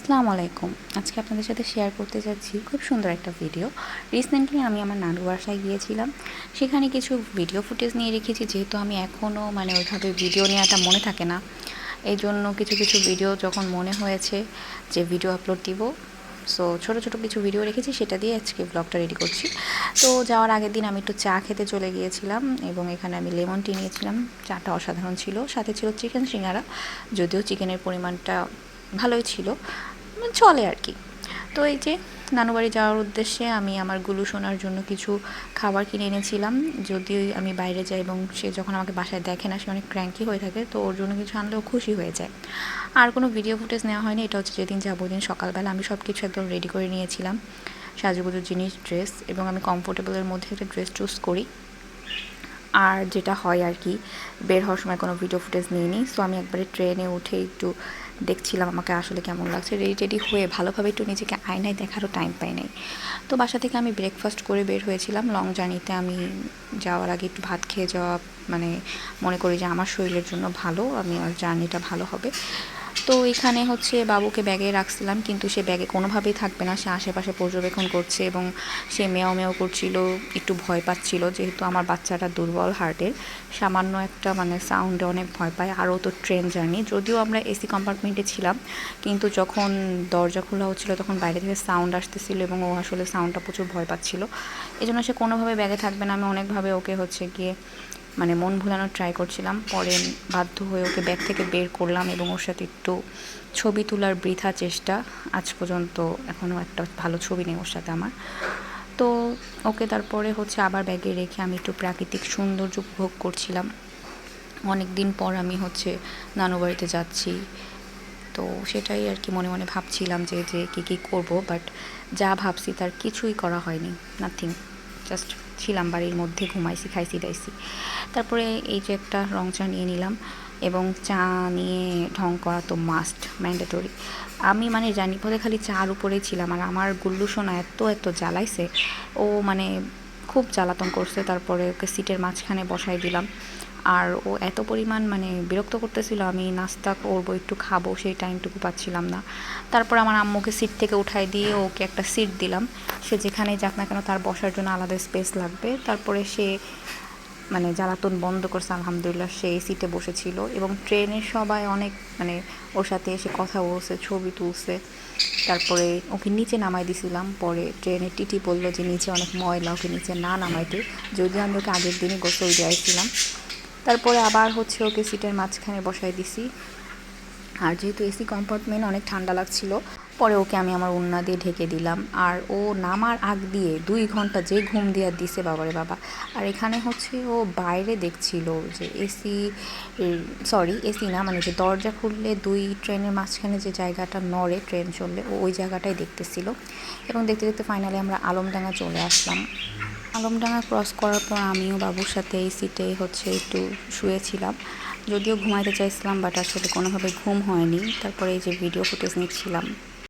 আসসালামু আলাইকুম। আজকে আপনাদের সাথে শেয়ার করতে যাচ্ছি খুব সুন্দর একটা ভিডিও। রিসেন্টলি আমি আমার নানুর বাসায় গিয়েছিলাম। সেখানে কিছু ভিডিও ফুটেজ নিয়ে রেখেছি, যেহেতু আমি এখনও ওইভাবে ভিডিও নেওয়াটা মনে থাকে না। এই জন্য কিছু ভিডিও যখন মনে হয়েছে যে ভিডিও আপলোড দিব, সো ছোটো কিছু ভিডিও রেখেছি, সেটা দিয়ে আজকে ব্লগটা রেডি করছি। তো যাওয়ার আগের দিন আমি একটু চা খেতে চলে গিয়েছিলাম এবং এখানে আমি লেমন টি নিয়েছিলাম। চাটা অসাধারণ ছিল, সাথে ছিল চিকেন সিঙ্গারা, যদিও চিকেনের পরিমাণটা ভালোই ছিল, চলে আর কি। তো এই যে নানুবাড়ি যাওয়ার উদ্দেশ্যে আমি আমার গুলু সোনার জন্য কিছু খাবার কিনে এনেছিলাম। যদি আমি বাইরে যাই এবং সে যখন আমাকে বাসায় দেখে না, সে অনেক ক্র্যাঙ্কি হয়ে থাকে, তো ওর জন্য কিছু আনলেও খুশি হয়ে যায়। আর কোনো ভিডিও ফুটেজ নেওয়া হয়নি। এটা হচ্ছে যেদিন যাবো দিন সকালবেলা আমি সব কিছু একদম রেডি করে নিয়েছিলাম, সাজুগুজুর জিনিস, ড্রেস, এবং আমি কমফোর্টেবলের মধ্যে একটা ড্রেস চুজ করি। আর যেটা হয় আর কি, বের হওয়ার সময় কোনো ভিডিও ফুটেজ নিইনি। সো আমি একবারে ট্রেনে উঠে একটু দেখছিলাম আমাকে আসলে কেমন লাগছে। রেডি হয়ে ভালোভাবে একটু নিজেকে আয়নায় দেখারও টাইম পাই নাই। তো বাসা থেকে আমি ব্রেকফাস্ট করে বের হয়েছিলাম। লং জার্নিতে আমি যাওয়ার আগে একটু ভাত খেয়ে যাওয়া মনে করি যে আমার শরীরের জন্য ভালো, আমি আর জার্নিটা ভালো হবে। তো এখানে হচ্ছে বাবুকে ব্যাগে রাখছিলাম, কিন্তু সে ব্যাগে কোনোভাবেই থাকবে না। সে আশেপাশে পর্যবেক্ষণ করছে এবং সে মেয়াও করছিল, একটু ভয় পাচ্ছিল, যেহেতু আমার বাচ্চাটা দুর্বল হার্টের, সামান্য একটা সাউন্ডে অনেক ভয় পায়। আরও তো ট্রেন জার্নি, যদিও আমরা এসি কম্পার্টমেন্টে ছিলাম, কিন্তু যখন দরজা খোলা হচ্ছিলো তখন বাইরে থেকে সাউন্ড আসতেছিল এবং ও আসলে সাউন্ডটা প্রচুর ভয় পাচ্ছিল। এই জন্য সে কোনোভাবে ব্যাগে থাকবে না। আমি অনেকভাবে ওকে গিয়ে মন ভুলানোর ট্রাই করছিলাম। পরে বাধ্য হয়ে ওকে ব্যাগ থেকে বের করলাম এবং ওর সাথে একটু ছবি তোলার বৃথা চেষ্টা। আজ পর্যন্ত এখনও একটা ভালো ছবি নেই ওর সাথে আমার। তো ওকে তারপরে আবার ব্যাগে রেখে আমি একটু প্রাকৃতিক সৌন্দর্য উপভোগ করছিলাম। অনেক দিন পর আমি নানু বাড়িতে যাচ্ছি, তো সেটাই আর কি মনে ভাবছিলাম যে কী করব, বাট যা ভাবছি তার কিছুই করা হয়নি, নাথিং। জাস্ট ছিলাম বাড়ির মধ্যে, ঘুমাইছি, খাইছি, দাইছি। তারপরে এই যে একটা রং চা নিয়ে নিলাম, এবং চা নিয়ে ঢং করা তো মাস্ট, ম্যান্ডেটরি। আমি জানি পথে খালি চার উপরেই ছিলাম, আর আমার গুল্লু সোনা এত জ্বালাইছে, ও খুব জ্বালাতন করছে। তারপরে ওকে সিটের মাঝখানে বসাই দিলাম, আর ও এত পরিমাণ বিরক্ত করতেছিল। আমি নাস্তা করবো, একটু খাবো, সেই টাইমটুকু পাচ্ছিলাম না। তারপর আমার আম্মুকে সিট থেকে উঠাই দিয়ে ওকে একটা সিট দিলাম। সে যেখানেই যাক না কেন তার বসার জন্য আলাদা স্পেস লাগবে। তারপরে সে জ্বালাতন বন্ধ করছে, আলহামদুলিল্লাহ সে এই সিটে বসেছিল। এবং ট্রেনের সবাই অনেক ওর সাথে এসে কথা বলছে, ছবি তুলছে। তারপরে ওকে নিচে নামাই দিছিলাম। পরে ট্রেনের টিটি বললো যে নিচে অনেক ময়লা, ওকে নিচে না নামাইতে, যদিও আমি ওকে আগের দিনই গোসল দিয়েছিলাম। তারপরে আবার ওকে সিটের মাঝখানে বসাই দিছি। আর যেহেতু এসি কম্পার্টমেন্ট, অনেক ঠান্ডা লাগছিল, পরে ওকে আমি আমার ওড়না দিয়ে ঢেকে দিলাম। আর ও নামার আগ দিয়ে 2 ঘন্টা যে ঘুম দেওয়ার দিছে, বাবারে বাবা। আর এখানে ও বাইরে দেখছিল যে এসি না, যে দরজা খুললে 2 ট্রেনের মাঝখানে যে জায়গাটা নড়ে ট্রেন চললে, ওই জায়গাটাই দেখতেছিল। এবং দেখতে দেখতে ফাইনালি আমরা আলমডাঙ্গা চলে আসলাম। আলমডাঙ্গা ক্রস করার পর আমিও বাবুর সাথে এই সিটে একটু শুয়েছিলাম। যদিও ঘুমাইতে চাইছিলাম, বাট আসলে কোনোভাবে ঘুম হয়নি। তারপরে এই যে ভিডিও ফুটেজ নিচ্ছিলাম।